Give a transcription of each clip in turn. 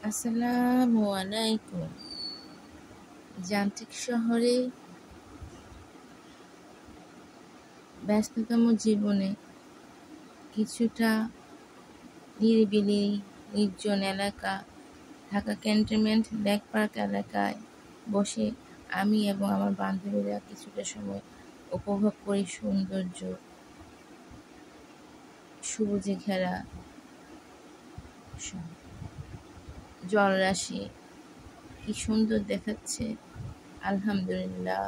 আসসালামু আলাইকুম। যান্ত্রিক শহরে ব্যস্ততম জীবনে কিছুটা নিরিবিলি নির্জন এলাকা ঢাকা ক্যান্টনমেন্ট লেক পার্ক এলাকায় বসে আমি এবং আমার বান্ধবীরা কিছুটা সময় উপভোগ করি সৌন্দর্য, সবুজে ঘেরা জলরাশি কি সুন্দর দেখাচ্ছে। আলহামদুলিল্লাহ,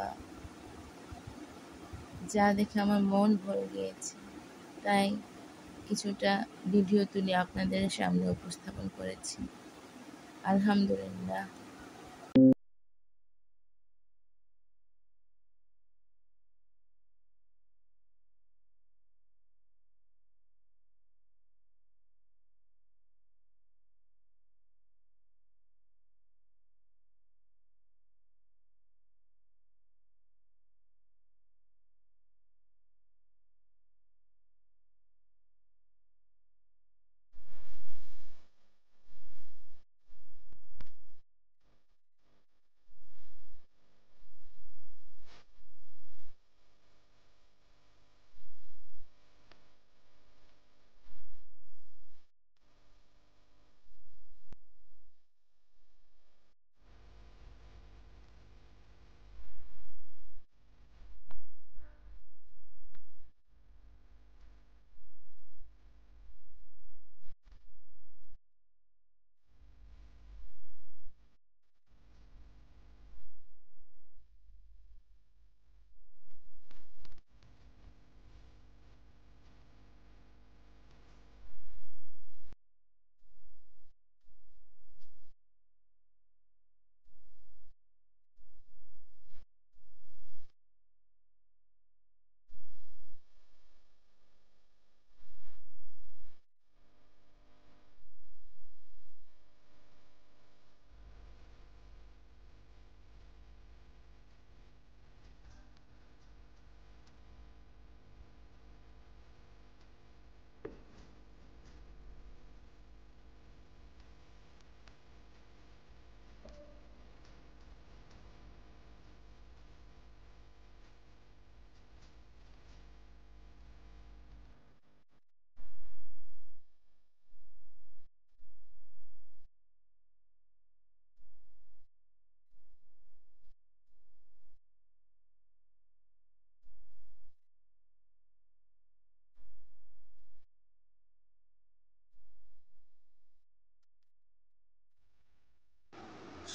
যা দেখে আমার মন ভরে গিয়েছে। তাই কিছুটা ভিডিও তুলে আপনাদের সামনে উপস্থাপন করেছি। আলহামদুলিল্লাহ।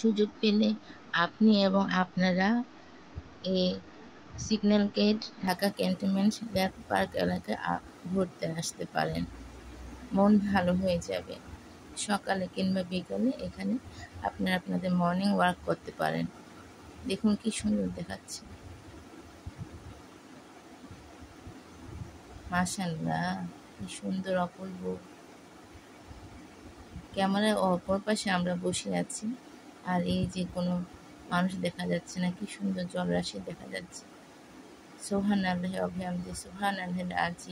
সুযোগ পেলে আপনি এবং আপনারা এই signal gate Dhaka cantonment lake park এলাকায় ঘুরতে আসতে পারেন। মন ভালো হয়ে যাবে। সকালে কিংবা বিকালে এখানে আপনারা আপনাদের মর্নিং ওয়াক করতে পারেন। দেখুন কি সুন্দর দেখাচ্ছে। মাশাআল্লাহ, কি সুন্দর অপূর্ব। ক্যামেরার অপর পাশে আমরা বসে আছি, আর এই যে কোনো মানুষ দেখা যাচ্ছে না, কি সুন্দর জলরাশি দেখা যাচ্ছে। সুবহানাল্লাহি ওয়া বিহামদিহি, সুবহানাল্লাহিল আযীম।